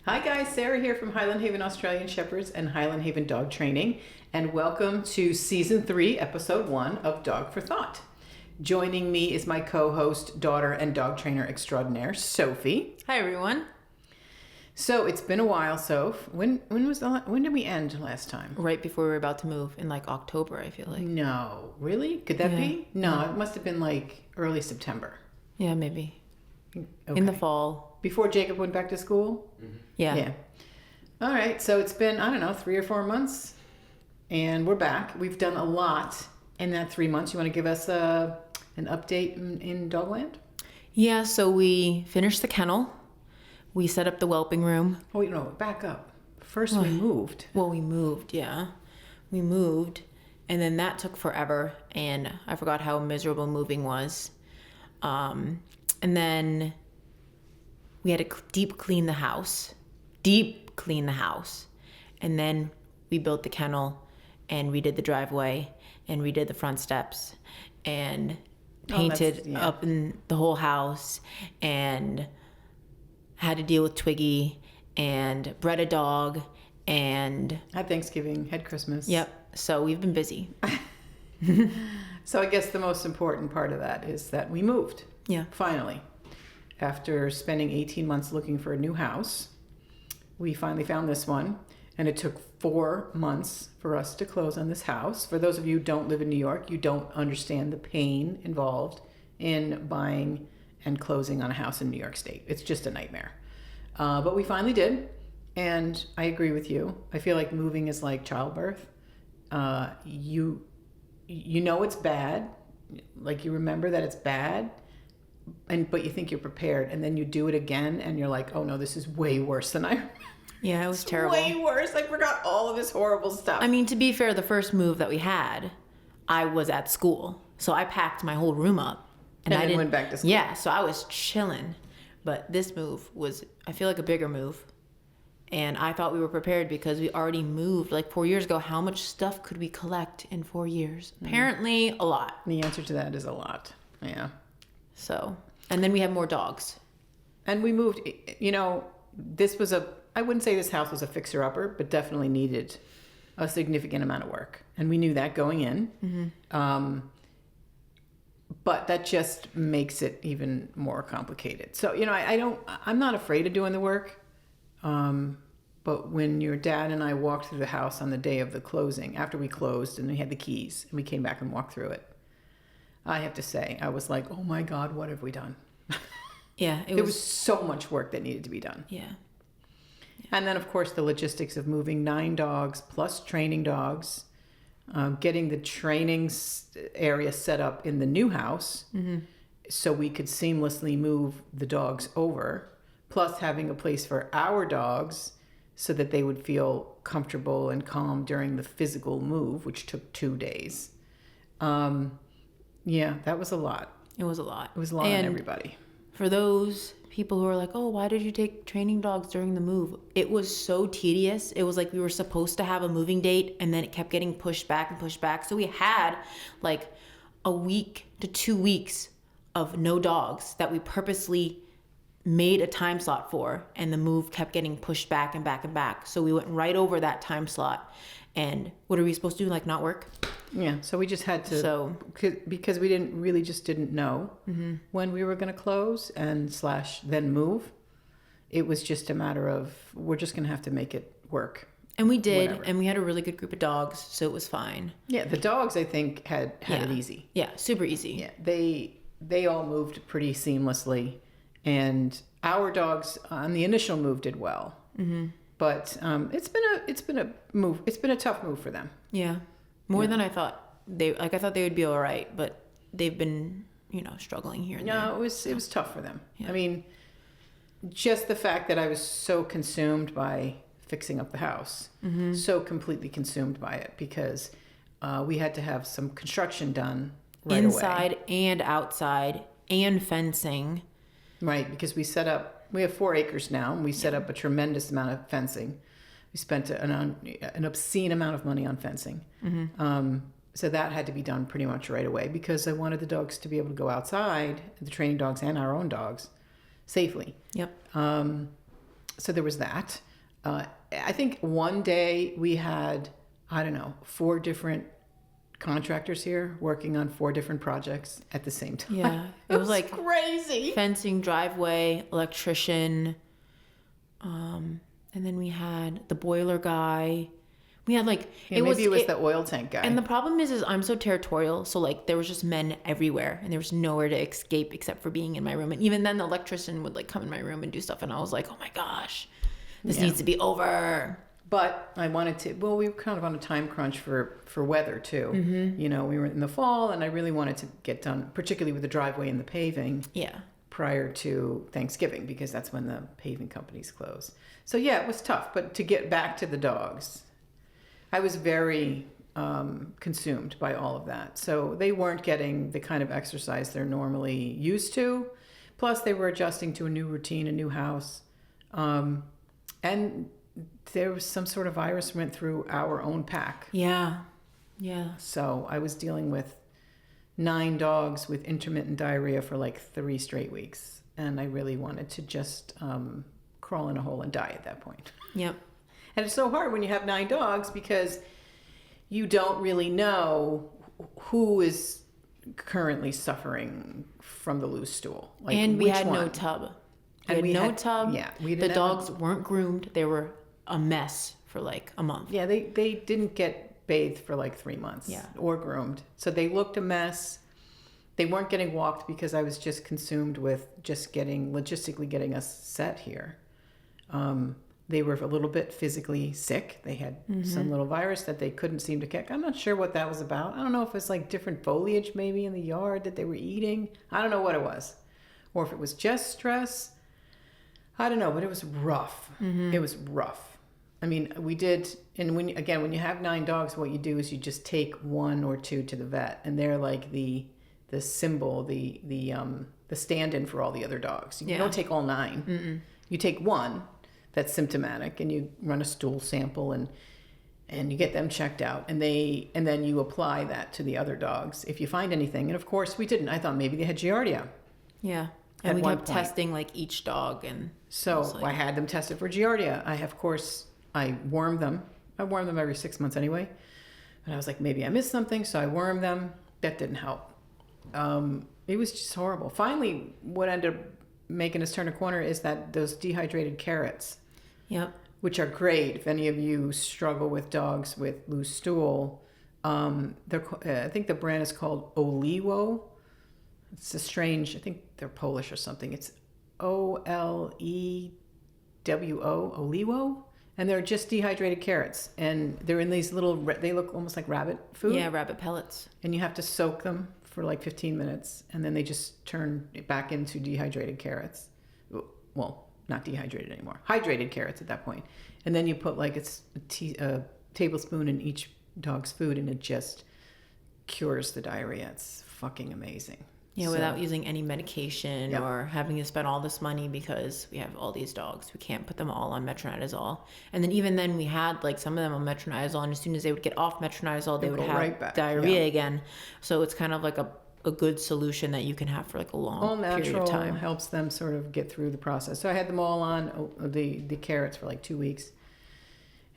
Hi guys, Sarah here from Highland Haven Australian Shepherds and Highland Haven Dog Training, and welcome to Season 3, Episode 1 of Dog for Thought. Joining me is my co-host, daughter, and dog trainer extraordinaire, Sophie. Hi everyone. So it's been a while, Soph. When did we end last time? Right before we were about to move in like October, I feel like. No, really? Could that be? No, it must have been like early September. Yeah, maybe. Okay. In the fall. Before Jacob went back to school? Mm-hmm. Yeah. All right, so it's been, 3 or 4 months, and we're back. We've done a lot in that 3 months. You want to give us an update in Dogland? Yeah, so we finished the kennel. We set up the whelping room. Oh, wait, no, back up. First we moved. Well, we moved, yeah. We moved, and then that took forever, and I forgot how miserable moving was. And then we had to deep clean the house. And then we built the kennel and redid the driveway and redid the front steps and painted up in the whole house and had to deal with Twiggy and bred a dog and had Thanksgiving, had Christmas. Yep. So we've been busy. So I guess the most important part of that is that we moved. Yeah. Finally. After spending 18 months looking for a new house, we finally found this one, and it took 4 months for us to close on this house. For those of you who don't live in New York, you don't understand the pain involved in buying and closing on a house in New York State. It's just a nightmare. But we finally did, and I agree with you. I feel like moving is like childbirth. You know it's bad, like you remember that it's bad, but you think you're prepared, and then you do it again, and you're like, oh no, this is way worse than I remember. Yeah, it was terrible. Way worse. I forgot all of this horrible stuff. I mean, to be fair, the first move that we had, I was at school, so I packed my whole room up, and I then went back to school. Yeah, so I was chilling. But this move was, I feel like, a bigger move. And I thought we were prepared because we already moved like 4 years ago. How much stuff could we collect in 4 years? Apparently, a lot. The answer to that is a lot. Yeah. So, and then we have more dogs. And we moved, this was I wouldn't say this house was a fixer-upper, but definitely needed a significant amount of work. And we knew that going in. Mm-hmm. But that just makes it even more complicated. So, I'm not afraid of doing the work. But when your dad and I walked through the house on the day of the closing, after we closed and we had the keys and we came back and walked through it, I have to say, I was like, oh my God, what have we done? Yeah. There was so much work that needed to be done. Yeah. And then, of course, the logistics of moving 9 dogs plus training dogs, getting the training area set up in the new house so we could seamlessly move the dogs over, plus having a place for our dogs so that they would feel comfortable and calm during the physical move, which took 2 days. Yeah, that was a lot. It was a lot. It was a lot on everybody. For those people who are like, oh, why did you take training dogs during the move? It was so tedious. It was like we were supposed to have a moving date, and then it kept getting pushed back and pushed back. So we had like a week to 2 weeks of no dogs that we purposely made a time slot for, and the move kept getting pushed back and back and back. So we went right over that time slot. And what are we supposed to do? Like not work? Yeah, so we just had to, because we didn't know when we were going to close and / then move. It was just a matter of, we're just going to have to make it work. And we did, and we had a really good group of dogs, so it was fine. Yeah, the dogs, I think, had it easy. Yeah, super easy. Yeah, they all moved pretty seamlessly, and our dogs on the initial move did well. Mm-hmm. But it's been a move. It's been a tough move for them. Yeah, more than I thought. I thought they would be all right, but they've been, struggling here and there. No, it was tough for them. Yeah. I mean, just the fact that I was so consumed by fixing up the house, so completely consumed by it, because we had to have some construction done right inside away. And outside and fencing. Right, because we have 4 acres now, and we set up a tremendous amount of fencing. We spent an obscene amount of money on fencing. Mm-hmm. So that had to be done pretty much right away, because I wanted the dogs to be able to go outside, the training dogs and our own dogs, safely. Yep. So there was that. I think one day we had, I don't know, 4 different contractors here working on 4 different projects at the same time. Yeah. It was like crazy. fencing, driveway, electrician. And then we had the boiler guy. We had like, Yeah, maybe it was the oil tank guy. and the problem is I'm so territorial. So like there was just men everywhere and there was nowhere to escape except for being in my room. And even then the electrician would like come in my room and do stuff. And I was like, oh my gosh, this needs to be over. But I wanted to, well, we were kind of on a time crunch for weather too. Mm-hmm. You know, we were in the fall and I really wanted to get done, particularly with the driveway and the paving. Yeah. Prior to Thanksgiving, because that's when the paving companies close. So yeah, it was tough. But to get back to the dogs, I was very consumed by all of that. So they weren't getting the kind of exercise they're normally used to. Plus, they were adjusting to a new routine, a new house. And there was some sort of virus went through our own pack. Yeah. Yeah. So I was dealing with 9 dogs with intermittent diarrhea for like 3 straight weeks. And I really wanted to just crawl in a hole and die at that point. Yep. And it's so hard when you have 9 dogs because you don't really know who is currently suffering from the loose stool. Like, and we which had one? no tub. And We had no tub. Yeah, we The didn't dogs weren't groomed. They were a mess for like a month. Yeah, they didn't get bathed for like 3 months. Yeah. Or groomed. So they looked a mess. They weren't getting walked because I was just consumed with just logistically getting us set here. They were a little bit physically sick. They had some little virus that they couldn't seem to kick. I'm not sure what that was about. I don't know if it's like different foliage maybe in the yard that they were eating. I don't know what it was. Or if it was just stress. I don't know, but it was rough. It was rough. I mean, we did, and when you have 9 dogs, what you do is you just take 1 or 2 to the vet, and they're like the symbol, the stand-in for all the other dogs. You don't take all 9. Mm-mm. You take 1 that's symptomatic, and you run a stool sample, and you get them checked out, and then you apply that to the other dogs if you find anything. And of course, we didn't. I thought maybe they had Giardia. Yeah. And we kept testing like each dog, and so I had them tested for Giardia. I wormed them. I worm them every 6 months anyway. And I was like, maybe I missed something, so I wormed them. That didn't help. It was just horrible. Finally, what ended up making us turn a corner is that those dehydrated carrots, which are great if any of you struggle with dogs with loose stool. I think the brand is called Oliwo. It's a strange, I think they're Polish or something. It's Olewo, Oliwo. And they're just dehydrated carrots. And they're in these little, they look almost like rabbit food. Yeah, rabbit pellets. And you have to soak them for like 15 minutes. And then they just turn it back into dehydrated carrots. Well, not dehydrated anymore. Hydrated carrots at that point. And then you put like a tablespoon in each dog's food and it just cures the diarrhea. It's fucking amazing. Yeah, without using any medication or having to spend all this money because we have all these dogs. We can't put them all on metronidazole. And then even then we had like some of them on metronidazole, and as soon as they would get off metronidazole, they would have diarrhea again. So it's kind of like a good solution that you can have for like a long period of time. Helps them sort of get through the process. So I had them all on the carrots for like 2 weeks.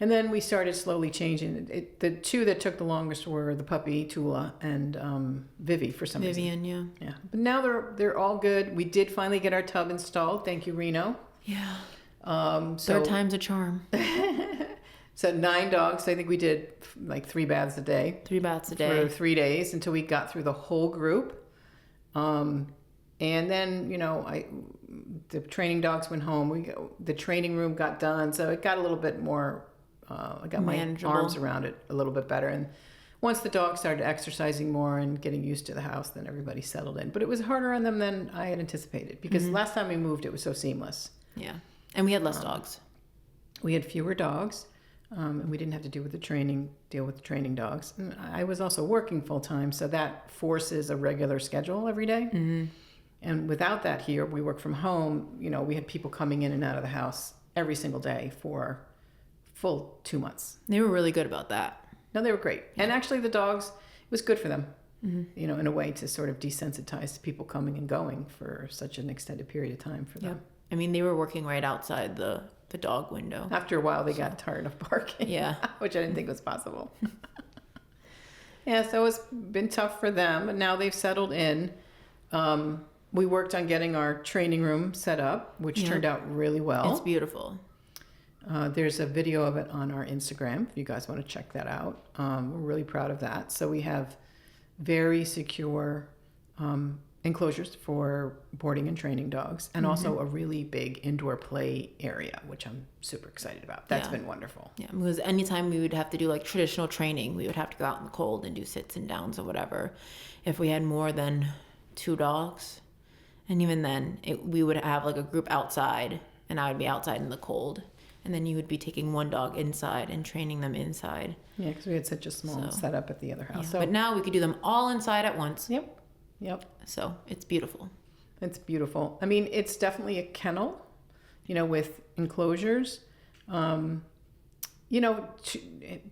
And then we started slowly changing. The 2 that took the longest were the puppy, Tula, and Vivi for some reason. Vivian, Yeah. But now they're all good. We did finally get our tub installed. Thank you, Reno. Yeah. So 3rd time's a charm. So 9 dogs. I think we did like 3 baths a day. 3 baths a day. For 3 days until we got through the whole group. And then, the training dogs went home. The training room got done. So it got a little bit more... I got manageable. My arms around it a little bit better. And once the dogs started exercising more and getting used to the house, then everybody settled in. But it was harder on them than I had anticipated because last time we moved, it was so seamless. Yeah. And we had less dogs. We had fewer dogs, and we didn't have to deal with the training dogs. And I was also working full time, so that forces a regular schedule every day. Mm-hmm. And without that here, we work from home. We had people coming in and out of the house every single day for full 2 months. They were really good about that. No, they were great. Yeah. And actually the dogs, it was good for them, in a way to sort of desensitize people coming and going for such an extended period of time for them. I mean, they were working right outside the the dog window. After a while, they got tired of barking. Yeah. Which I didn't think was possible. Yeah, so it's been tough for them, but now they've settled in. We worked on getting our training room set up, which turned out really well. It's beautiful. There's a video of it on our Instagram if you guys want to check that out. We're really proud of that. So we have very secure enclosures for boarding and training dogs, and also a really big indoor play area, which I'm super excited about. That's been wonderful. Yeah, because anytime we would have to do like traditional training, we would have to go out in the cold and do sits and downs or whatever. If we had more than 2 dogs, and even then, we would have like a group outside, and I would be outside in the cold. And then you would be taking 1 dog inside and training them inside. Yeah, because we had such a small setup at the other house. Yeah. So, but now we could do them all inside at once. Yep. So it's beautiful. It's beautiful. I mean, it's definitely a kennel, with enclosures.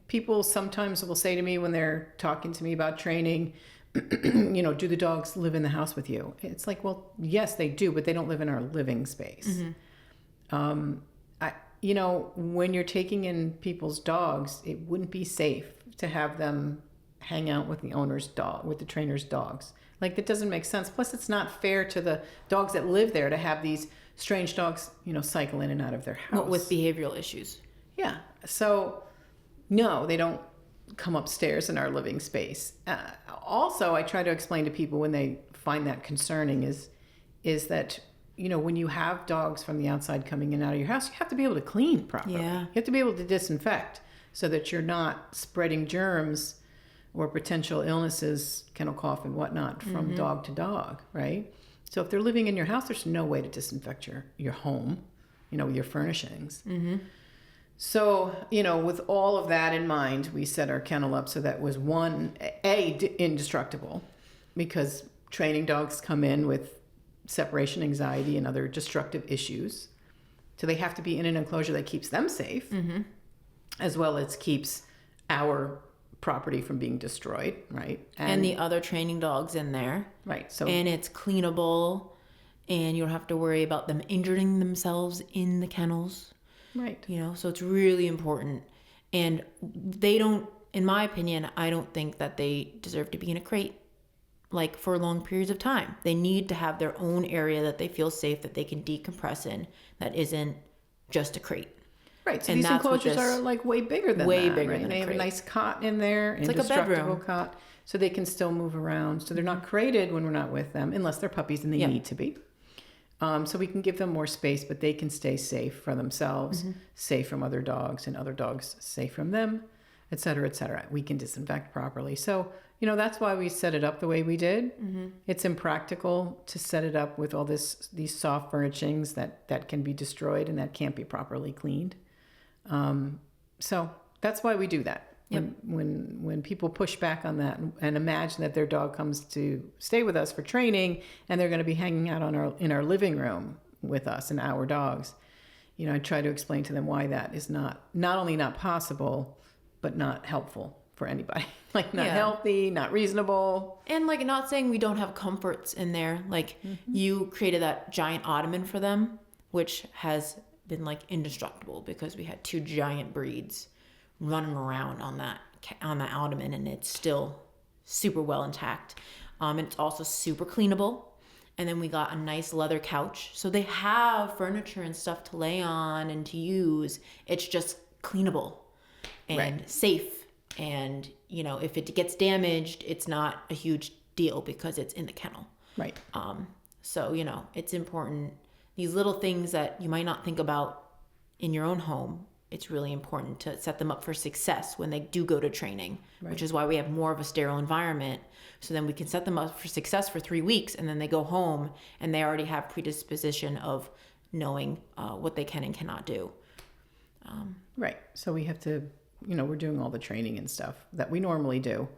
People sometimes will say to me when they're talking to me about training, do the dogs live in the house with you? It's like, well, yes, they do, but they don't live in our living space. When you're taking in people's dogs, it wouldn't be safe to have them hang out with the owner's dog, with the trainer's dogs. Like, that doesn't make sense. Plus, it's not fair to the dogs that live there to have these strange dogs, cycle in and out of their house. With behavioral issues. Yeah. So, no, they don't come upstairs in our living space. Also, I try to explain to people when they find that concerning is that, when you have dogs from the outside coming in and out of your house, you have to be able to clean properly. Yeah. You have to be able to disinfect so that you're not spreading germs or potential illnesses, kennel cough and whatnot, from dog to dog, right? So if they're living in your house, there's no way to disinfect your home, with your furnishings. So, with all of that in mind, we set our kennel up so that was indestructible, because training dogs come in with separation anxiety and other destructive issues. So they have to be in an enclosure that keeps them safe, as well as keeps our property from being destroyed, right? And the other training dogs in there. Right. So and it's cleanable, and you don't have to worry about them injuring themselves in the kennels. Right. So it's really important. And they don't, in my opinion, I don't think that they deserve to be in a crate, like, for long periods of time. They need to have their own area that they feel safe, that they can decompress in, that isn't just a crate. Right. So these enclosures are like way bigger than way that, bigger right? than They have a nice cot in there, it's like a bedroom cot, so they can still move around. So they're not crated when we're not with them, unless they're puppies and they need to be. So we can give them more space, but they can stay safe for themselves, safe from other dogs, and other dogs safe from them, et cetera, et cetera. We can disinfect properly. So, that's why we set it up the way we did. It's impractical to set it up with all these soft furnishings that can be destroyed and that can't be properly cleaned. So that's why we do that. When people push back on that and imagine that their dog comes to stay with us for training and they're going to be hanging out in our living room with us and our dogs, I try to explain to them why that is not only not possible, but not helpful for anybody. Like, not healthy, not reasonable. And, like, not saying we don't have comforts in there. Like, you created that giant ottoman for them, which has been, like, indestructible because we had 2 giant breeds running around on that ottoman, and it's still super well intact. And it's also super cleanable. And then we got a nice leather couch. So they have furniture and stuff to lay on and to use. It's just cleanable and safe. And, if it gets damaged, it's not a huge deal because it's in the kennel. Right. So, it's important. These little things that you might not think about in your own home, it's really important to set them up for success when they do go to training, which is why we have more of a sterile environment. So then we can set them up for success for 3 weeks, and then they go home and they already have predisposition of knowing what they can and cannot do. Right. So we have to, we're doing all the training and stuff that we normally do.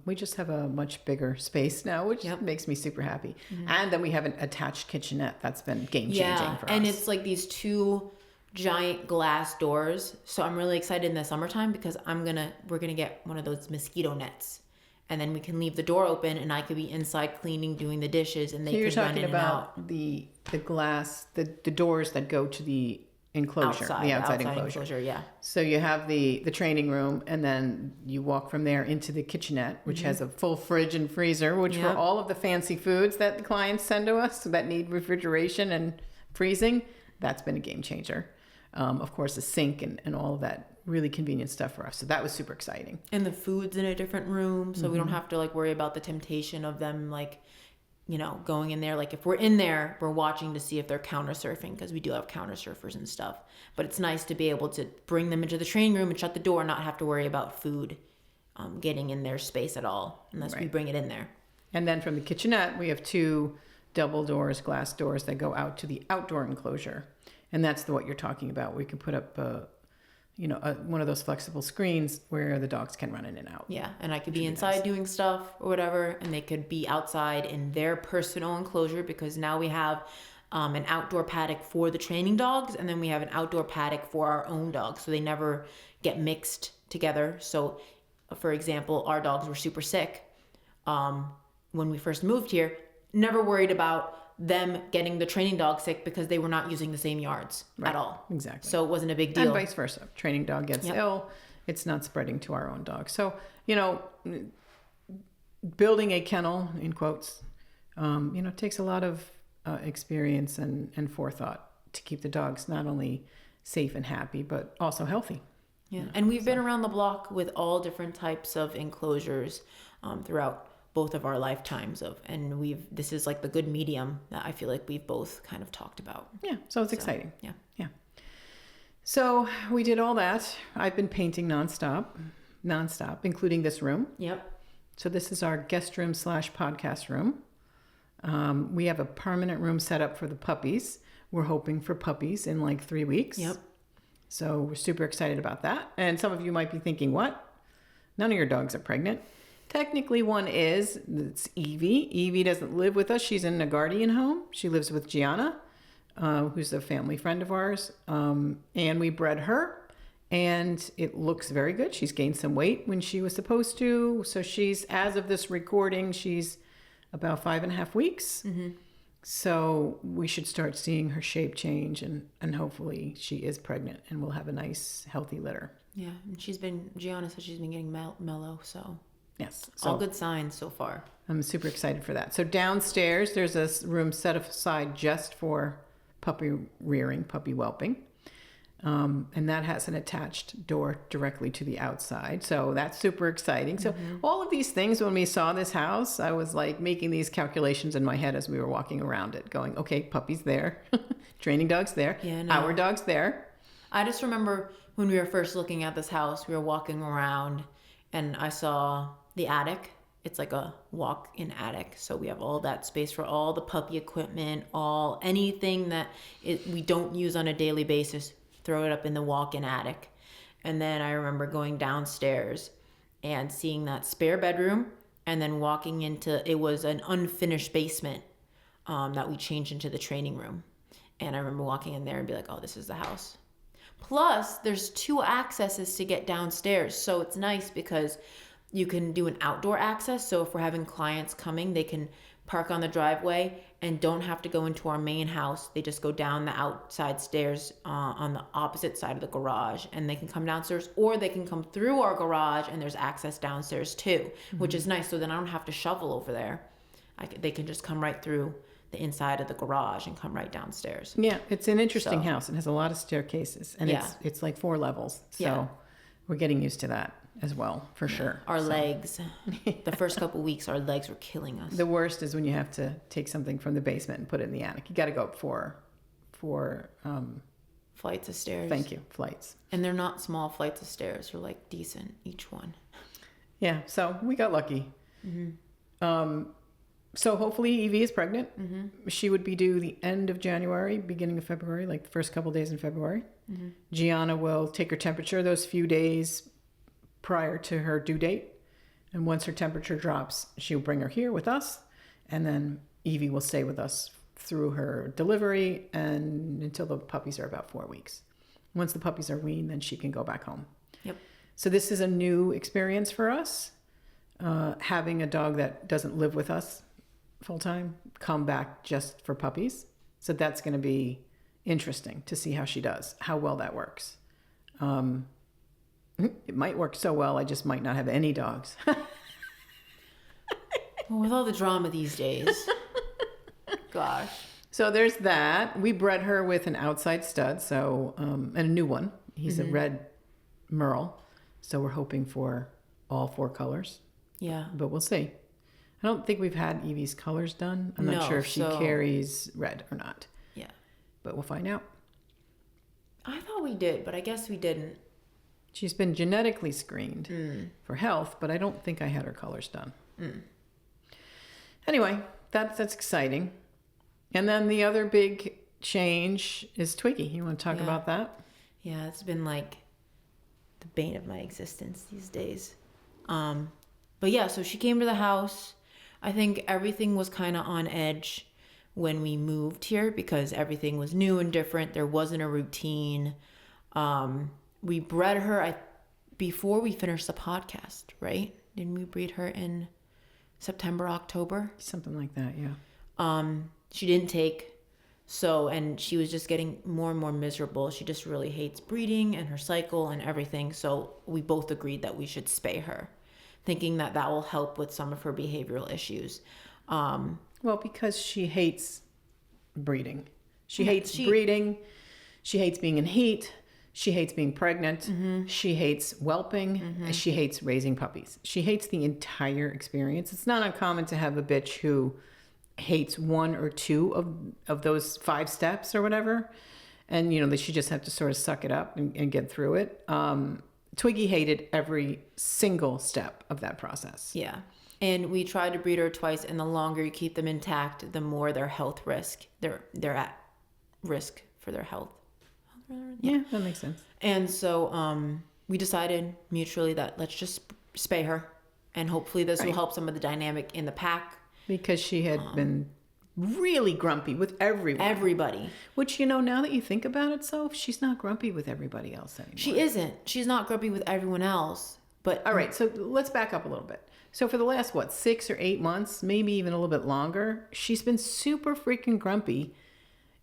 We just have a much bigger space now, which makes me super happy. And then we have an attached kitchenette. That's been game changing for us. And it's like these 2 giant glass doors. So I'm really excited in the summertime because we're gonna get one of those mosquito nets, and then we can leave the door open, and I could be inside cleaning, doing the dishes, and they can run in and out. The glass, the doors that go to the enclosure, the outside enclosure. Yeah. So you have the training room, and then you walk from there into the kitchenette, which has a full fridge and freezer, which for all of the fancy foods that the clients send to us that need refrigeration and freezing, that's been a game changer. Of course, a sink and all of that really convenient stuff for us. So that was super exciting. And the food's in a different room, so we don't have to like worry about the temptation of them like, you know, going in there. Like if we're in there, we're watching to see if they're counter surfing, because we do have counter surfers and stuff. But it's nice to be able to bring them into the training room and shut the door and not have to worry about food getting in their space at all, unless we bring it in there. And then from the kitchenette, we have 2 double doors, glass doors that go out to the outdoor enclosure. And that's what you're talking about. We can put up one of those flexible screens where the dogs can run in and out. Yeah, and I could be inside doing stuff or whatever, and they could be outside in their personal enclosure, because now we have an outdoor paddock for the training dogs, and then we have an outdoor paddock for our own dogs, so they never get mixed together. So, for example, our dogs were super sick when we first moved here. Never worried about them getting the training dog sick because they were not using the same yards at all. Exactly. So it wasn't a big deal. And vice versa. Training dog gets ill, it's not spreading to our own dog. So, you know, building a kennel, in quotes, takes a lot of experience and forethought to keep the dogs not only safe and happy, but also healthy. Yeah. And we've been around the block with all different types of enclosures throughout both of our lifetimes this is like the good medium that I feel like we've both kind of talked about. Yeah, so it's exciting. Yeah. So we did all that. I've been painting nonstop, including this room. Yep. So this is our guest room / podcast room. We have a permanent room set up for the puppies. We're hoping for puppies in like 3 weeks. Yep. So we're super excited about that. And some of you might be thinking, what? None of your dogs are pregnant. Technically, one is. It's Evie. Evie doesn't live with us. She's in a guardian home. She lives with Gianna, who's a family friend of ours. And we bred her, and it looks very good. She's gained some weight when she was supposed to. So she's, as of this recording, she's about 5.5 weeks. Mm-hmm. So we should start seeing her shape change, and hopefully she is pregnant and we'll have a nice, healthy litter. Yeah, and Gianna said she's been getting mellow, so... Yes. So all good signs so far. I'm super excited for that. So downstairs, there's a room set aside just for puppy rearing, puppy whelping. And that has an attached door directly to the outside. So that's super exciting. So all of these things, when we saw this house, I was like making these calculations in my head as we were walking around it, going, okay, puppy's there, training dog's there, our dog's there. I just remember when we were first looking at this house, we were walking around and I saw the attic. It's like a walk-in attic. So we have all that space for all the puppy equipment, anything that we don't use on a daily basis, throw it up in the walk-in attic. And then I remember going downstairs and seeing that spare bedroom, and then walking into, it was an unfinished basement that we changed into the training room. And I remember walking in there and be like, oh, this is the house. Plus, there's 2 accesses to get downstairs. So it's nice because you can do an outdoor access. So if we're having clients coming, they can park on the driveway and don't have to go into our main house. They just go down the outside stairs on the opposite side of the garage, and they can come downstairs, or they can come through our garage and there's access downstairs too, which is nice. So then I don't have to shovel over there. They can just come right through the inside of the garage and come right downstairs. Yeah, it's an interesting house. It has a lot of staircases, and it's like 4 levels. So we're getting used to that as well, for sure. Our legs, the first couple weeks, our legs were killing us. The worst is when you have to take something from the basement and put it in the attic. You got to go up 4 flights of stairs. Thank you, flights. And they're not small flights of stairs. They're like decent, each one. Yeah, so we got lucky. Mm-hmm. So hopefully Evie is pregnant. Mm-hmm. She would be due the end of January, beginning of February, like the first couple days in February. Mm-hmm. Gianna will take her temperature those few days prior to her due date. And once her temperature drops, she'll bring her here with us. And then Evie will stay with us through her delivery and until the puppies are about 4 weeks. Once the puppies are weaned, then she can go back home. Yep. So this is a new experience for us, having a dog that doesn't live with us full time come back just for puppies. So that's going to be interesting to see how she does, how well that works. It might work so well, I just might not have any dogs. Well, with all the drama these days. Gosh. So there's that. We bred her with an outside stud, so and a new one. He's a red merle, so we're hoping for all 4 colors. Yeah. But we'll see. I don't think we've had Evie's colors done. I'm not sure if she carries red or not. Yeah. But we'll find out. I thought we did, but I guess we didn't. She's been genetically screened for health, but I don't think I had her colors done. Anyway, that's exciting. And then the other big change is Twiggy. You want to talk about that? Yeah, it's been like the bane of my existence these days. But yeah, so she came to the house. I think everything was kind of on edge when we moved here because everything was new and different. There wasn't a routine. We bred her before we finished the podcast, right? Didn't we breed her in September, October? Something like that, yeah. She didn't take. So, and she was just getting more and more miserable. She just really hates breeding and her cycle and everything. So we both agreed that we should spay her, thinking that that will help with some of her behavioral issues. Well, because she hates breeding. She hates breeding. She hates being in heat. She hates being pregnant. She hates whelping. She hates raising puppies. She hates the entire experience. It's not uncommon to have a bitch who hates 1 or 2 of those 5 steps or whatever. And, you know, she just have to sort of suck it up and get through it. Twiggy hated every single step of that process. Yeah. And we tried to breed her twice, and the longer you keep them intact, the more their health risk. They're at risk for their health. Yeah, that makes sense. And so we decided mutually that let's just spay her, and hopefully this will help some of the dynamic in the pack. Because she had been really grumpy with everyone. Everybody. Which, you know, now that you think about it, Soph, she's not grumpy with everybody else anymore. She isn't. She's not grumpy with everyone else. But all right, so let's back up a little bit. So for the last, 6 or 8 months, maybe even a little bit longer, she's been super freaking grumpy,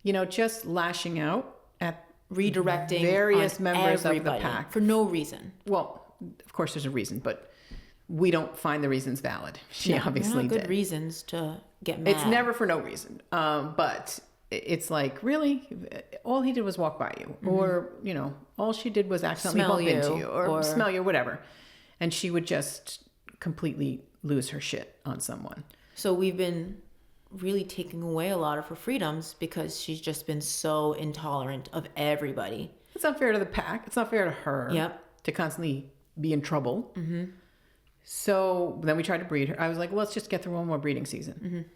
you know, just lashing out at redirecting various members of the pack. For no reason. Well, of course there's a reason, but we don't find the reasons valid. She obviously good did. Reasons to get mad. It's never for no reason. But it's like, really? All he did was walk by you. Or, you know, all she did was accidentally bump into you. Or smell you, whatever. And she would just completely lose her shit on someone. So we've been really taking away a lot of her freedoms because she's just been so intolerant of everybody. It's not fair to the pack. It's not fair to her. Yep. To constantly be in trouble. So then we tried to breed her. I was like, well, let's just get through one more breeding season.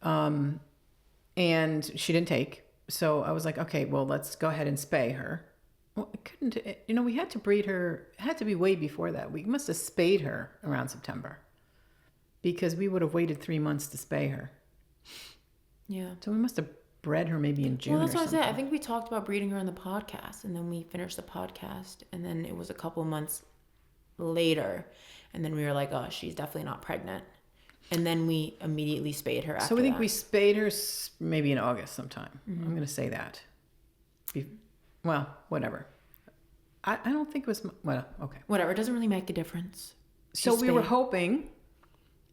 And she didn't take. So I was like, okay, well, let's go ahead and spay her. Well, I couldn't, you know, we had to breed her. It had to be way before that. We must have spayed her around September because we would have waited 3 months to spay her. Yeah. So we must have bred her maybe in June. Well, that's or what something. I said. I think we talked about breeding her on the podcast, and then we finished the podcast, and then it was a couple months later, and then we were like, oh, she's definitely not pregnant. And then we immediately spayed her after So we think that. we spayed her maybe in August sometime. I'm going to say that. Well, whatever. I don't think it was... Well, okay. Whatever. It doesn't really make a difference. So we were hoping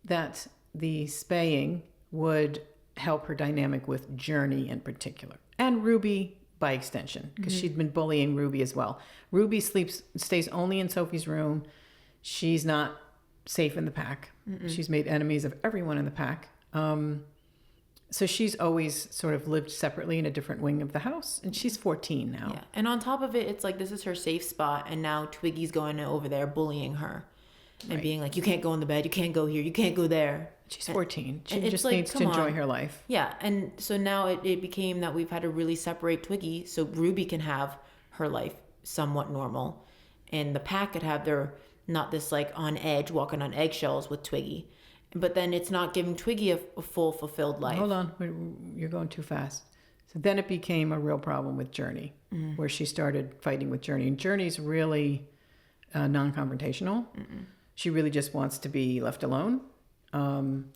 that the spaying would help her dynamic with Journey in particular. And Ruby by extension, because she'd been bullying Ruby as well. Ruby stays only in Sophie's room. She's not safe in the pack. She's made enemies of everyone in the pack. So she's always sort of lived separately in a different wing of the house. And she's 14 now. Yeah. And on top of it, it's like this is her safe spot. And now Twiggy's going over there bullying her. And being like, you can't go in the bed. You can't go here. You can't go there. She's 14. She it's just like, needs to enjoy her life. Yeah. And so now it became that we've had to really separate Twiggy so Ruby can have her life somewhat normal. And the pack could have their, not this like on edge, walking on eggshells with Twiggy. But then it's not giving Twiggy a full fulfilled life. Hold on. You're going too fast. So then it became a real problem with Journey, where she started fighting with Journey. And Journey's really non-confrontational. She really just wants to be left alone, and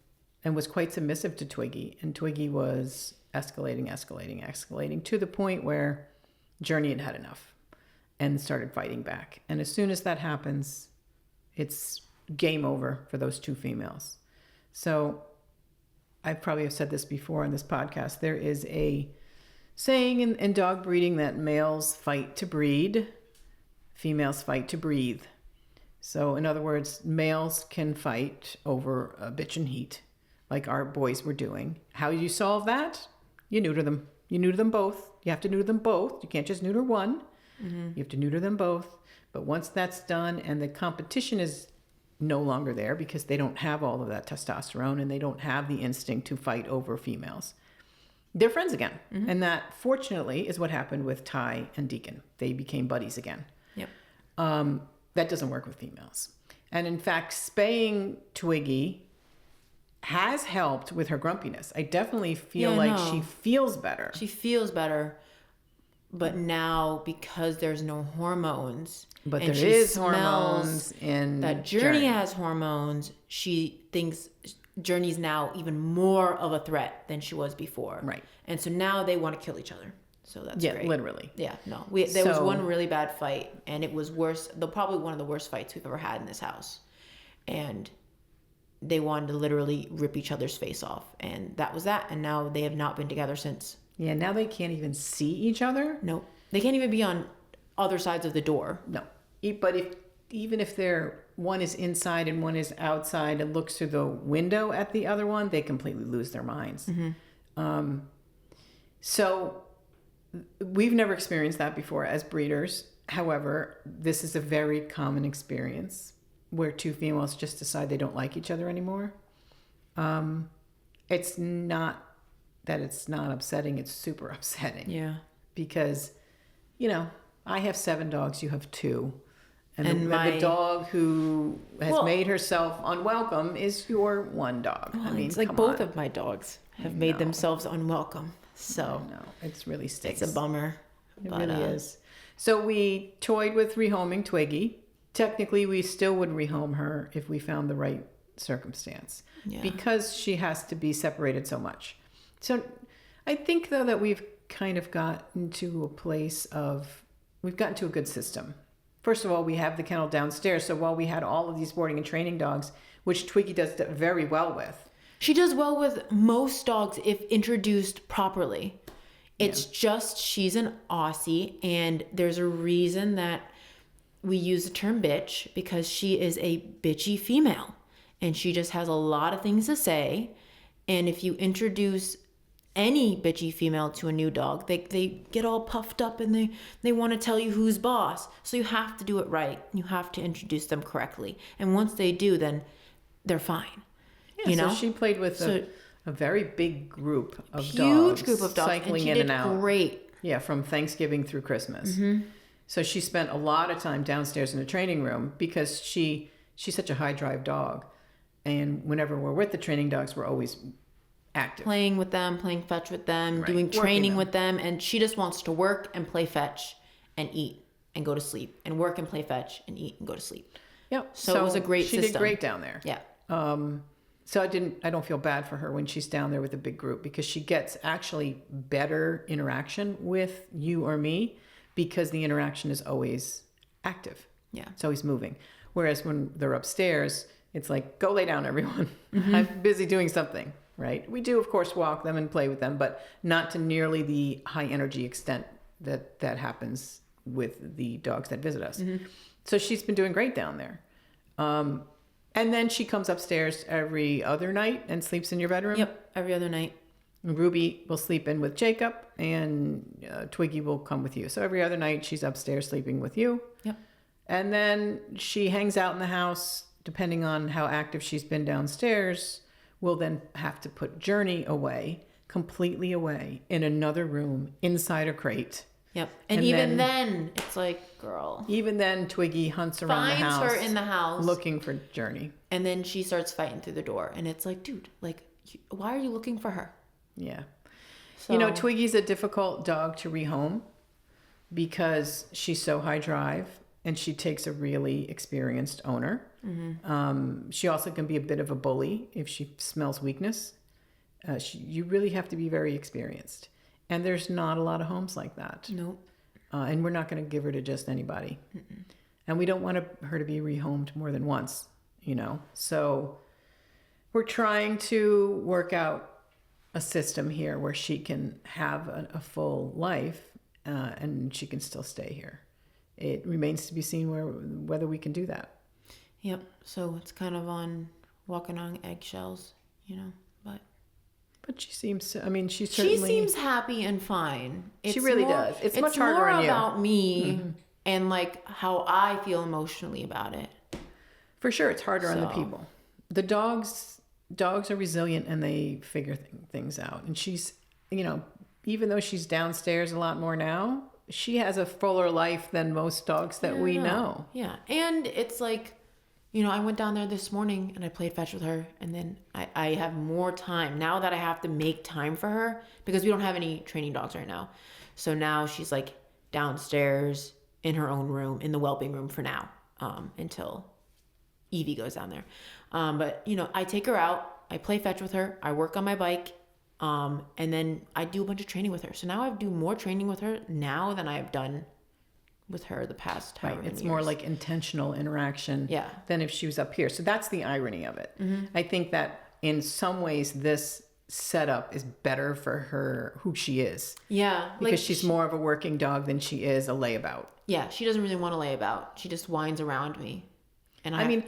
was quite submissive to Twiggy. And Twiggy was escalating to the point where Journey had had enough and started fighting back. And as soon as that happens, it's game over for those two females. So I probably have said this before on this podcast. There is a saying in dog breeding that males fight to breed, females fight to breathe. So in other words, males can fight over a bitch and heat like our boys were doing. How you solve that? You neuter them. You neuter them both. You have to neuter them both. You can't just neuter one. You have to neuter them both. But once that's done and the competition is no longer there because they don't have all of that testosterone and they don't have the instinct to fight over females, they're friends again. And that, fortunately, is what happened with Ty and Deacon. They became buddies again. Yep. That doesn't work with females. And in fact, spaying Twiggy has helped with her grumpiness. I definitely feel she feels better. She feels better. But now, because there's no hormones, but there is hormones in that Journey has hormones, she thinks Journey's now even more of a threat than she was before. Right. And so now they want to kill each other. So that's great. Literally. Yeah, no. There was one really bad fight, and it was worse. Probably one of the worst fights we've ever had in this house. And they wanted to literally rip each other's face off. And that was that. And now they have not been together since. Yeah, now they can't even see each other. No. They can't even be on other sides of the door. No. But even if one is inside and one is outside and looks through the window at the other one, they completely lose their minds. So we've never experienced that before as breeders. However, this is a very common experience where two females just decide they don't like each other anymore. It's not that it's not upsetting, it's super upsetting. Yeah. Because, I have 7 dogs, you have 2. And the dog who has made herself unwelcome is your one dog. Well, it's like both of my dogs have made themselves unwelcome. So no, it's really stinks. It's a bummer. It really is. So we toyed with rehoming Twiggy. Technically, we still would rehome her if we found the right circumstance. Yeah. Because she has to be separated so much. So I think, though, that we've kind of gotten to a place of, we've gotten to a good system. First of all, we have the kennel downstairs. So while we had all of these boarding and training dogs, which Twiggy does very well with. She does well with most dogs if introduced properly. It's just she's an Aussie, and there's a reason that we use the term bitch, because she is a bitchy female. And she just has a lot of things to say. And if you introduce any bitchy female to a new dog, they get all puffed up and they want to tell you who's boss. So you have to do it right. You have to introduce them correctly. And once they do, then they're fine. Yeah, so she played with a very big group of dogs. Huge group of dogs. Cycling and she in did and out. Great. Yeah, from Thanksgiving through Christmas. So she spent a lot of time downstairs in the training room because she's such a high drive dog. And whenever we're with the training dogs, we're always active. Playing with them, playing fetch with them, doing training with them. And she just wants to work and play fetch and eat and go to sleep. And work and play fetch and eat and go to sleep. Yep. So it was a great system. She did great down there. Yeah. So I don't feel bad for her when she's down there with a big group, because she gets actually better interaction with you or me because the interaction is always active. Yeah. It's always moving. Whereas when they're upstairs, it's like, go lay down, everyone. I'm busy doing something, right? We do, of course, walk them and play with them, but not to nearly the high energy extent that happens with the dogs that visit us. So she's been doing great down there. And then she comes upstairs every other night and sleeps in your bedroom. Yep, every other night. Ruby will sleep in with Jacob, and Twiggy will come with you. So every other night she's upstairs sleeping with you. Yep. And then she hangs out in the house, depending on how active she's been downstairs. We'll then have to put Journey away, completely away, in another room, inside a crate. Yep. And even then, it's like, girl. Even then, Twiggy hunts around the house. Finds her in the house. Looking for Journey. And then she starts fighting through the door. And it's like, dude, like, why are you looking for her? Yeah. So, Twiggy's a difficult dog to rehome because she's so high drive and she takes a really experienced owner. She also can be a bit of a bully if she smells weakness. You really have to be very experienced. And there's not a lot of homes like that. Nope. And we're not going to give her to just anybody. Mm-mm. And we don't want her to be rehomed more than once, So we're trying to work out a system here where she can have a full life and she can still stay here. It remains to be seen whether we can do that. Yep. So it's kind of walking on eggshells, But she seems, she certainly... She seems happy and fine. She really does. It's much harder on you. It's more about me and like how I feel emotionally about it. For sure, it's harder on the people. The dogs are resilient and they figure things out. And she's, even though she's downstairs a lot more now, she has a fuller life than most dogs that we know. Yeah. And it's like, I went down there this morning and I played fetch with her. And then I have more time now that I have to make time for her because we don't have any training dogs right now. So now she's like downstairs in her own room, in the whelping room for now, until Evie goes down there. But I take her out, I play fetch with her, I work on my bike, and then I do a bunch of training with her. So now I do more training with her now than I have done with her the past however many years. More like intentional interaction than if she was up here. So that's the irony of it. Mm-hmm. I think that in some ways this setup is better for her, who she is. Yeah. Because she's more of a working dog than she is a layabout. Yeah, she doesn't really want to lay about. She just whines around me. And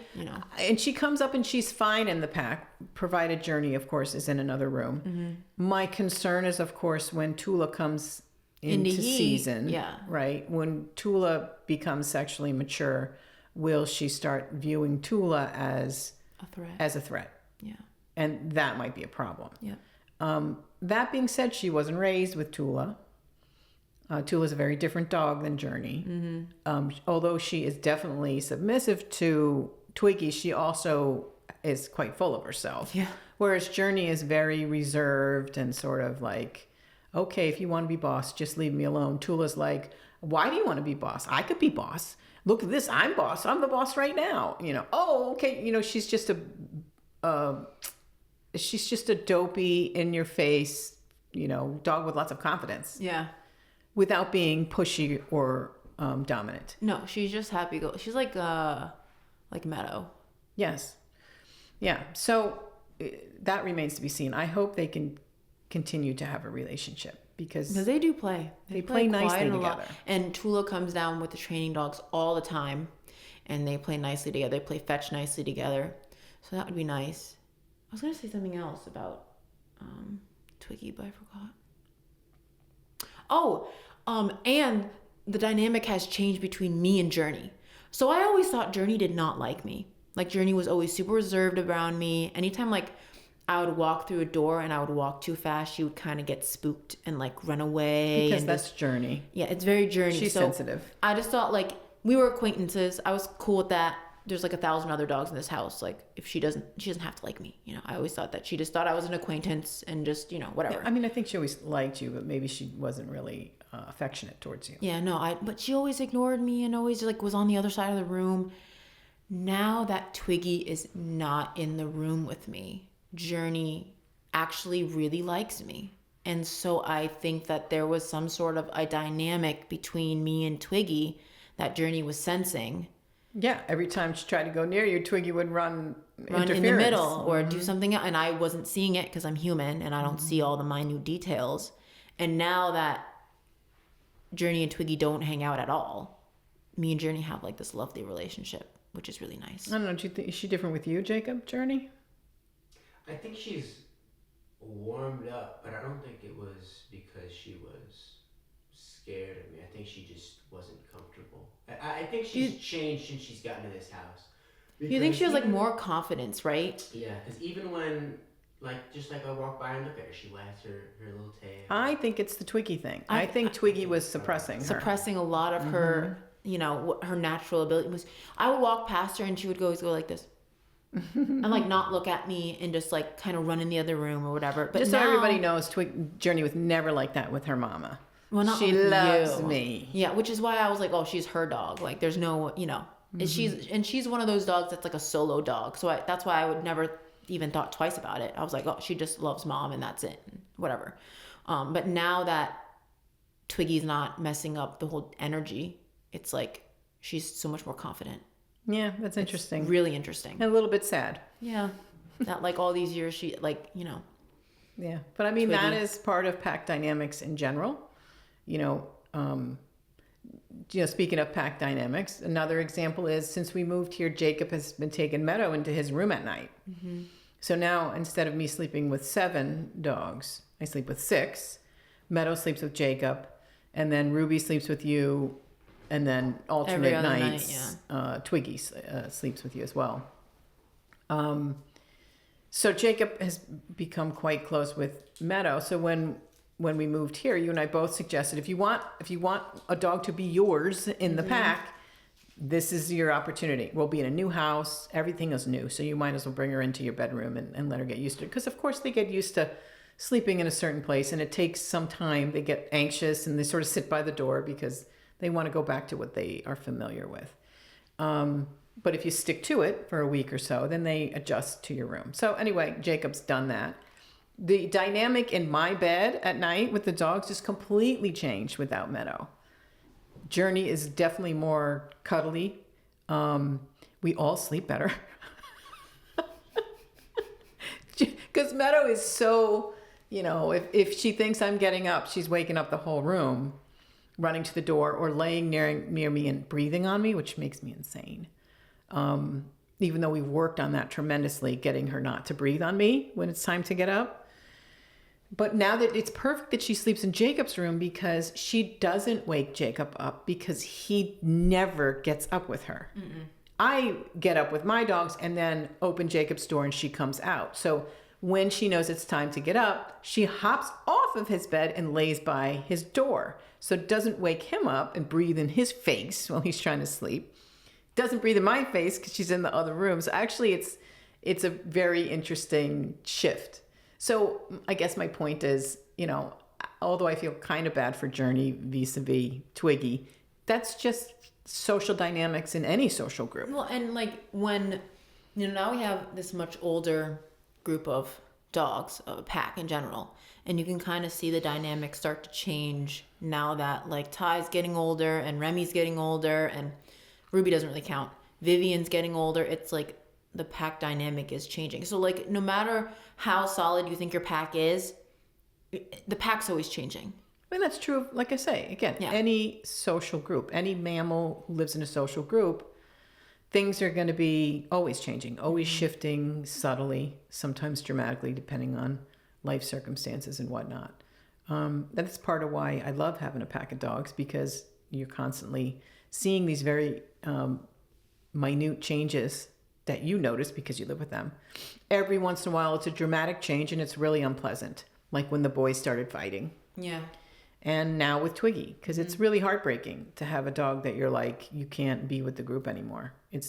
and she comes up and she's fine in the pack, provided Journey, of course, is in another room. Mm-hmm. My concern is, of course, when Tula comes into season, right? When Tula becomes sexually mature, will she start viewing Tula as a threat? Yeah. And that might be a problem. Yeah. That being said, she wasn't raised with Tula. Tula's a very different dog than Journey. Mm-hmm. Although she is definitely submissive to Twiggy, she also is quite full of herself. Yeah. Whereas Journey is very reserved and sort of like, okay, if you want to be boss, just leave me alone. Tula's like, why do you want to be boss? I could be boss. Look at this, I'm boss. I'm the boss right now. Oh, okay. She's just a dopey, in your face, dog with lots of confidence. Yeah. Without being pushy or dominant. No, she's just happy. She's like Meadow. Yes. Yeah. So that remains to be seen. I hope they can continue to have a relationship because they do play. They play nicely together. And Tula comes down with the training dogs all the time, and they play nicely together. They play fetch nicely together. So that would be nice. I was gonna say something else about Twiggy, but I forgot. Oh, and the dynamic has changed between me and Journey. So I always thought Journey did not like me. Like Journey was always super reserved around me. Anytime I would walk through a door and I would walk too fast, she would kind of get spooked and run away. Because that's Journey. Yeah, it's very Journey. She's sensitive. I just thought we were acquaintances. I was cool with that. There's 1,000 other dogs in this house. If she doesn't have to like me. I always thought that she just thought I was an acquaintance and just, whatever. Yeah, I think she always liked you, but maybe she wasn't really affectionate towards you. Yeah, no, but she always ignored me and always was on the other side of the room. Now that Twiggy is not in the room with me, Journey actually really likes me. And so I think that there was some sort of a dynamic between me and Twiggy that Journey was sensing. Yeah, every time she tried to go near you, Twiggy would run in the middle or do something else. And I wasn't seeing it because I'm human and I don't see all the minute details. And now that Journey and Twiggy don't hang out at all, me and Journey have this lovely relationship, which is really nice. I don't know. Do you think, is she different with you, Jacob, Journey? I think she's warmed up, but I don't think it was because she was scared of me. I think she just wasn't comfortable. I think she's changed since she's gotten to this house. You think she has more confidence, right? Yeah, because even when just I walk by and look at her, she wags her little tail. I think it's the Twiggy thing. I think Twiggy was suppressing her. Suppressing a lot of her, her natural ability was. I would walk past her and she would go like this. And not look at me and just kind of run in the other room or whatever. But just now, so everybody knows, Journey was never like that with her mama. Well, not she loves me. Yeah, which is why I was oh, she's her dog. There's no, and she's one of those dogs that's a solo dog. So that's why I would never even thought twice about it. I was like, oh, she just loves mom and that's it, whatever. But now that Twiggy's not messing up the whole energy, it's like she's so much more confident. Yeah, that's interesting. It's really interesting. And a little bit sad. Yeah. That like all these years she like, Yeah. But I mean, Twiggy. that is part of pack dynamics in general. Speaking of pack dynamics, another example is since we moved here, Jacob has been taking Meadow into his room at night. Mm-hmm. So now instead of me sleeping with 7 dogs, I sleep with 6. Meadow sleeps with Jacob, and then Ruby sleeps with you, and then alternate nights, Twiggy sleeps with you as well. So Jacob has become quite close with Meadow. So when we moved here, you and I both suggested if you want a dog to be yours in the pack, this is your opportunity. We'll be in a new house. Everything is new. So you might as well bring her into your bedroom and let her get used to it. Because of course they get used to sleeping in a certain place, and it takes some time. They get anxious and they sort of sit by the door because they want to go back to what they are familiar with. But if you stick to it for a week or so, then they adjust to your room. So anyway, Jacob's done that. The dynamic in my bed at night with the dogs is completely changed without Meadow. Journey is definitely more cuddly. We all sleep better. Because Meadow is so, if she thinks I'm getting up, she's waking up the whole room, running to the door or laying near me and breathing on me, which makes me insane. Even though we've worked on that tremendously, getting her not to breathe on me when it's time to get up. But now that it's perfect that she sleeps in Jacob's room because she doesn't wake Jacob up because he never gets up with her. Mm-mm. I get up with my dogs and then open Jacob's door and she comes out. So when she knows it's time to get up, she hops off of his bed and lays by his door. So it doesn't wake him up and breathe in his face while he's trying to sleep. Doesn't breathe in my face because she's in the other room. So actually it's a very interesting shift. So I guess my point is, although I feel kind of bad for Journey vis-a-vis Twiggy, that's just social dynamics in any social group. Well, and like when, now we have this much older group of dogs, a pack in general, and you can kind of see the dynamics start to change now that like Ty's getting older and Remy's getting older and Ruby doesn't really count. Vivian's getting older. It's like the pack dynamic is changing. So like no matter how solid you think your pack is, the pack's always changing. I mean, that's true of, like I say, again, any social group, any mammal who lives in a social group, things are going to be always changing, always shifting subtly, sometimes dramatically, depending on life circumstances and whatnot. That's part of why I love having a pack of dogs, because you're constantly seeing these very minute changes that you notice because you live with them. Every once in a while, it's a dramatic change and it's really unpleasant, like when the boys started fighting. Yeah. And now with Twiggy, because it's really heartbreaking to have a dog that you're like, you can't be with the group anymore. And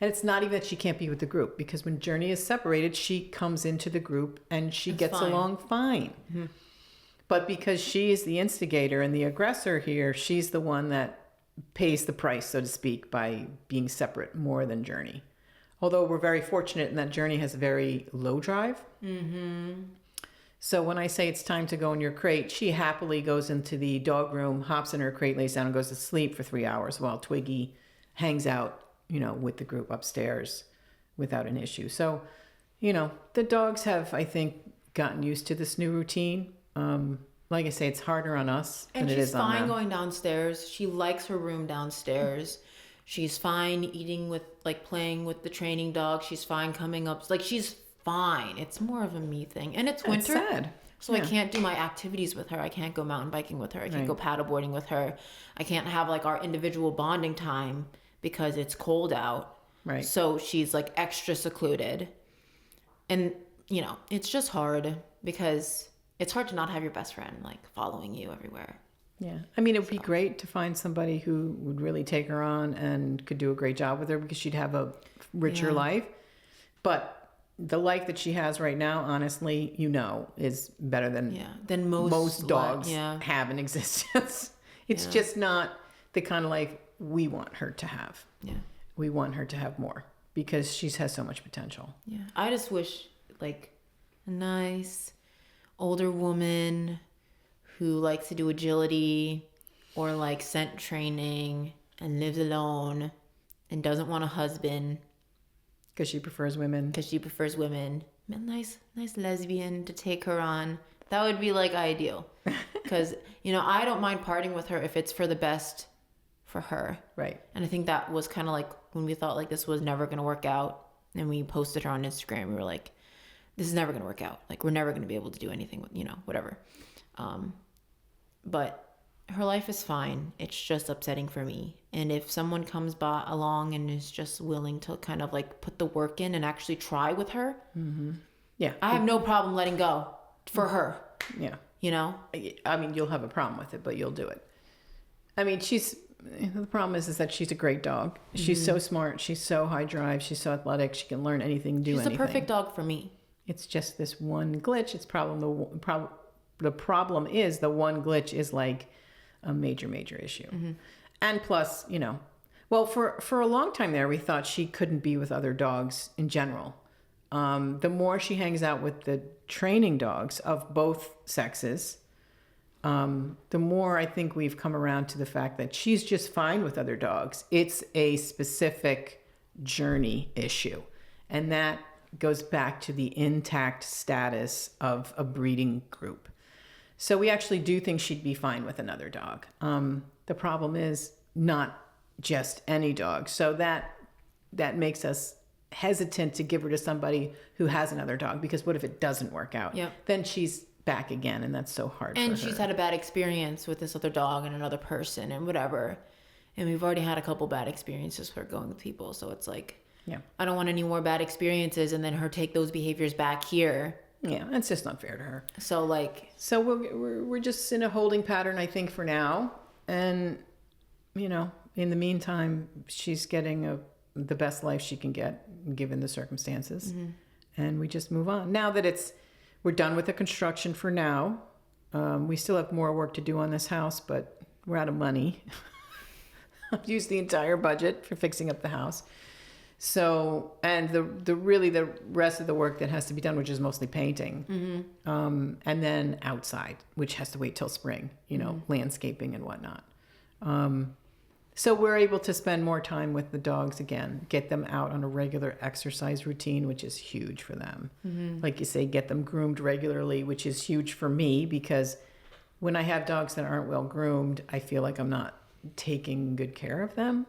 it's not even that she can't be with the group, because when Journey is separated, she comes into the group and she gets along fine. Mm-hmm. But because she is the instigator and the aggressor here, she's the one that pays the price, so to speak, by being separate more than Journey. Although we're very fortunate in that Journey has a very low drive. Mm-hmm. So when I say it's time to go in your crate, she happily goes into the dog room, hops in her crate, lays down and goes to sleep for 3 hours while Twiggy hangs out, with the group upstairs without an issue. So, the dogs have, I think, gotten used to this new routine. Like I say, it's harder on us than it is on them. And she's fine going downstairs. She likes her room downstairs. She's fine eating with, playing with the training dog. She's fine coming up. She's fine. It's more of a me thing. And it's winter. It's sad. So I can't do my activities with her. I can't go mountain biking with her. I can't go paddleboarding with her. I can't have, our individual bonding time because it's cold out. Right. So she's, extra secluded. And, it's just hard because it's hard to not have your best friend, following you everywhere. Yeah. I mean, it would be great to find somebody who would really take her on and could do a great job with her, because she'd have a richer life. But the life that she has right now, honestly, is better than most dogs have in existence. It's just not the kind of life we want her to have. Yeah. We want her to have more. because she has so much potential. Yeah. I just wish like a nice older woman who likes to do agility or like scent training and lives alone and doesn't want a husband Because she prefers women. because she prefers women. A nice lesbian to take her on. That would be like ideal. Because, I don't mind parting with her if it's for the best for her. Right. And I think that was kind of like when we thought like this was never going to work out. And we posted her on Instagram. We were like, this is never going to work out. Like, we're never going to be able to do anything with, whatever. But her life is fine. It's just upsetting for me. And if someone comes by along and is just willing to kind of like put the work in and actually try with her, Yeah. I have no problem letting go for her. Yeah. I mean, you'll have a problem with it, but you'll do it. I mean, the problem is that she's a great dog. She's so smart. She's so high drive. She's so athletic. She can learn anything, do anything. She's a perfect dog for me. It's just this one glitch. The problem is the one glitch is like a major issue. And plus, well, for a long time there, we thought she couldn't be with other dogs in general. The more she hangs out with the training dogs of both sexes, the more I think we've come around to the fact that she's just fine with other dogs. It's a specific journey issue. And that goes back to the intact status of a breeding group. So we actually do think she'd be fine with another dog. The problem is not just any dog. So that makes us hesitant to give her to somebody who has another dog, because what if it doesn't work out? Yep. Then she's back again, and that's so hard and for she's her. had a bad experience with this other dog and another person and whatever, and we've already had a couple bad experiences with her going with people, so it's like, Yeah. I don't want any more bad experiences and then her take those behaviors back here. Yeah, it's just not fair to her. So like, So we're just in a holding pattern, I think, for now. And, in the meantime, she's getting the best life she can get, given the circumstances. And we just move on. Now that we're done with the construction for now. We still have more work to do on this house, but we're out of money. I've used the entire budget for fixing up the house. So, and the rest of the work that has to be done, which is mostly painting, and then outside, which has to wait till spring, landscaping and whatnot. So we're able to spend more time with the dogs again, get them out on a regular exercise routine, which is huge for them. Like you say, get them groomed regularly, which is huge for me, because when I have dogs that aren't well groomed, I feel like I'm not taking good care of them.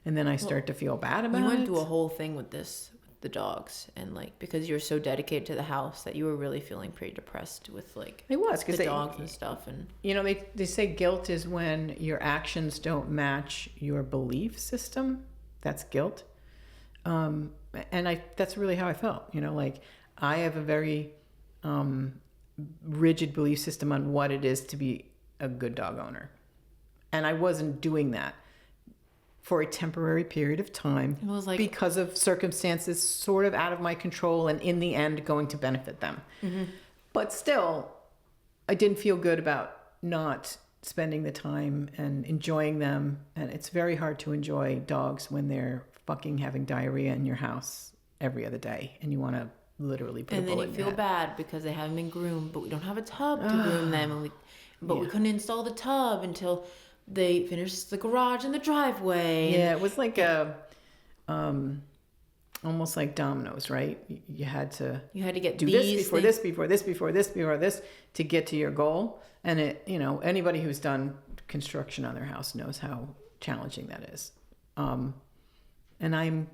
And then I start to feel bad about it. you went through a whole thing with the dogs, and like, because you're so dedicated to the house that you were really feeling pretty depressed with like It was, because the dogs and stuff. And they say guilt is when your actions don't match your belief system. That's guilt. And that's really how I felt. Like, I have a very rigid belief system on what it is to be a good dog owner. And I wasn't doing that for a temporary period of time. It was like, because of circumstances sort of out of my control, and in the end going to benefit them. But still, I didn't feel good about not spending the time and enjoying them. And it's very hard to enjoy dogs when they're fucking having diarrhea in your house every other day, and you want to literally put a bullet in and then you your feel head. bad because they haven't been groomed, but we don't have a tub to groom them, and we couldn't install the tub until they finished the garage and the driveway. Yeah, it was like almost like dominoes, right? You had to get do this before this, before this, before this, before this, to get to your goal. And anybody who's done construction on their house knows how challenging that is. And I'm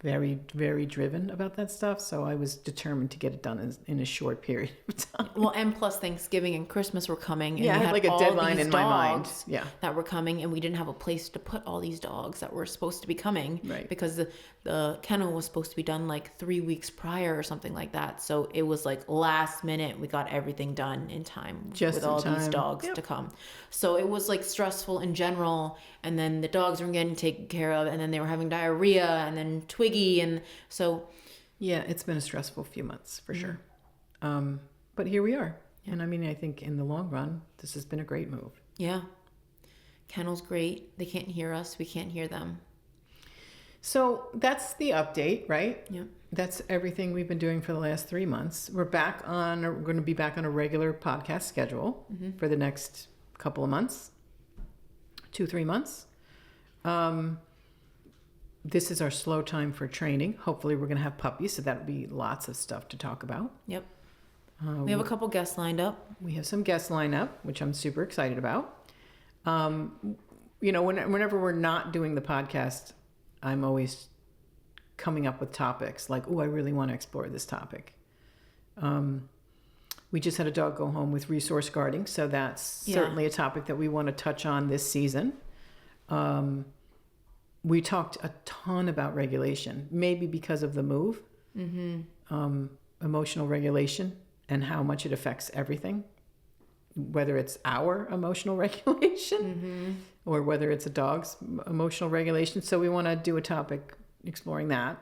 very, very driven about that stuff. So I was determined to get it done in a short period of time. Well, and plus Thanksgiving and Christmas were coming. And Yeah, I we had like a all deadline these in my mind. dogs Yeah. that were coming, and we didn't have a place to put all these dogs that were supposed to be coming. Right. Because the kennel was supposed to be done like 3 weeks prior or something like that. So it was like last minute we got everything done in time Just with in all these time. dogs Yep. to come. So it was like stressful in general, and then the dogs weren't getting taken care of, and then they were having diarrhea, and then Twiggy, and so Yeah, it's been a stressful few months for sure. But here we are. Yeah. And I mean, I think in the long run, this has been a great move. yeah. Kennel's great. They can't hear us. We can't hear them. So that's the update, right? Yep. That's everything we've been doing for the last 3 months. We're going to be back on a regular podcast schedule for the next couple of months, 2-3 months. This is our slow time for training. Hopefully we're going to have puppies, so that'll be lots of stuff to talk about. Yep. We have a couple guests lined up. We have some guests lined up, which I'm super excited about. Whenever we're not doing the podcast, I'm always coming up with topics like, oh, I really want to explore this topic. We just had a dog go home with resource guarding, so that's certainly a topic that we want to touch on this season. We talked a ton about regulation, maybe because of the move, emotional regulation and how much it affects everything, whether it's our emotional regulation or whether it's a dog's emotional regulation. So we want to do a topic exploring that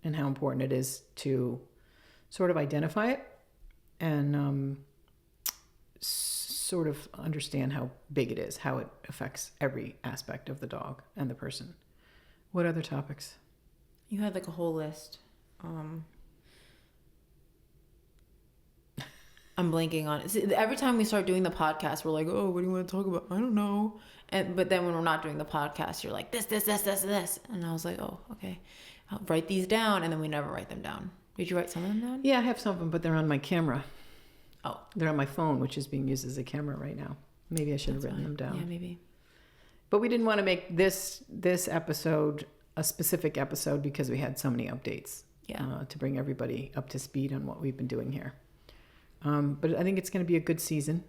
and how important it is to sort of identify it and sort of understand how big it is, how it affects every aspect of the dog and the person. What other topics? You had like a whole list. I'm blanking on it. See, every time we start doing the podcast, we're like, oh, what do you want to talk about? I don't know. But then when we're not doing the podcast, you're like, this. And I was like, oh, okay. I'll write these down. And then we never write them down. Did you write some of them down? Yeah, I have some of them, but they're on my camera. Oh. They're on my phone, which is being used as a camera right now. Maybe I should have written them down. Yeah, maybe. But we didn't want to make this episode a specific episode because we had so many updates to bring everybody up to speed on what we've been doing here. But I think it's going to be a good season.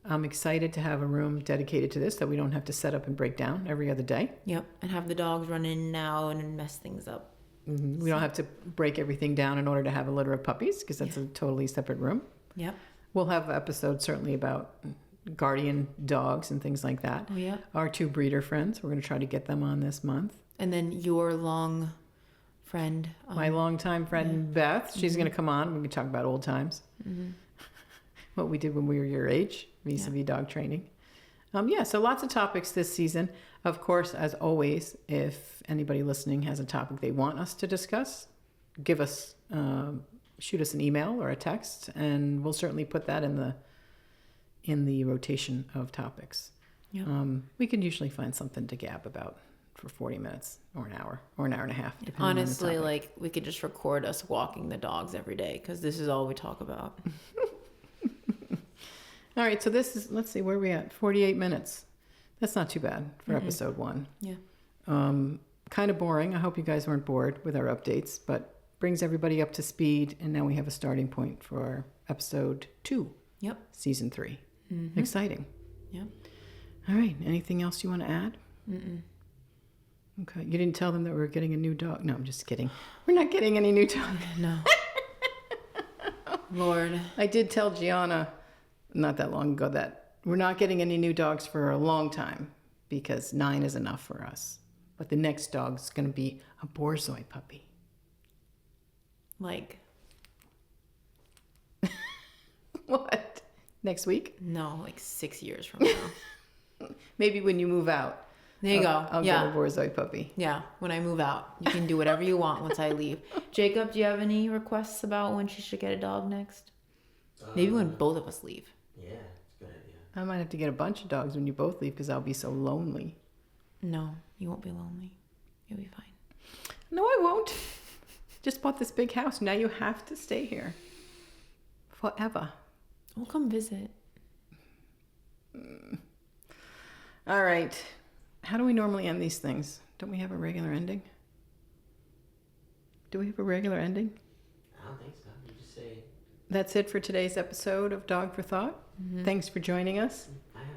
I'm excited to have a room dedicated to this that we don't have to set up and break down every other day. Yep, and have the dogs run in and out and mess things up. We don't have to break everything down in order to have a litter of puppies because that's a totally separate room. Yep. We'll have episodes certainly about guardian dogs and things like that. Oh, yeah. Our 2 breeder friends, we're going to try to get them on this month. And then your long friend. My longtime friend Beth, she's going to come on. We can talk about old times. What we did when we were your age, vis-a-vis dog training. So lots of topics this season. Of course, as always, if anybody listening has a topic they want us to discuss, shoot us an email or a text, and we'll certainly put that in the rotation of topics. Yep. We can usually find something to gab about for 40 minutes or an hour or an hour and a half. Honestly, like we could just record us walking the dogs every day because this is all we talk about. All right, so this is, let's see, where are we at? 48 minutes. That's not too bad for episode 1. Yeah. Kind of boring. I hope you guys weren't bored with our updates, but brings everybody up to speed. And now we have a starting point for episode 2. Yep. Season 3. Exciting. Yep. All right. Anything else you want to add? Okay. You didn't tell them that we were getting a new dog? No, I'm just kidding. We're not getting any new dog. No. Lord. I did tell Gianna not that long ago that we're not getting any new dogs for a long time because 9 is enough for us. But the next dog's going to be a Borzoi puppy. Like. What? Next week? No, like 6 years from now. Maybe when you move out. There you go. I'll get a Borzoi puppy. Yeah, when I move out. You can do whatever you want once I leave. Jacob, do you have any requests about when she should get a dog next? Maybe when both of us leave. Yeah, it's a good idea. I might have to get a bunch of dogs when you both leave because I'll be so lonely. No, you won't be lonely. You'll be fine. No, I won't. Just bought this big house. Now you have to stay here. Forever. We'll come visit. All right. How do we normally end these things? Don't we have a regular ending? Do we have a regular ending? I don't think so. You just say... That's it for today's episode of Dog for Thought. Thanks for joining us. I have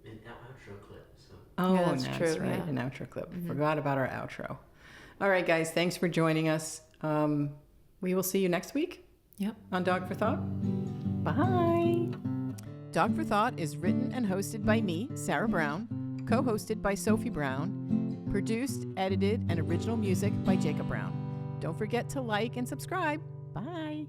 an outro clip. So. Oh, yeah, that's true, right. yeah. An outro clip. Forgot about our outro. All right, guys. Thanks for joining us. We will see you next week. Yep. On Dog for Thought. Bye. Dog for Thought is written and hosted by me, Sarah Brown, co-hosted by Sophie Brown, produced, edited, and original music by Jacob Brown. Don't forget to like and subscribe. Bye.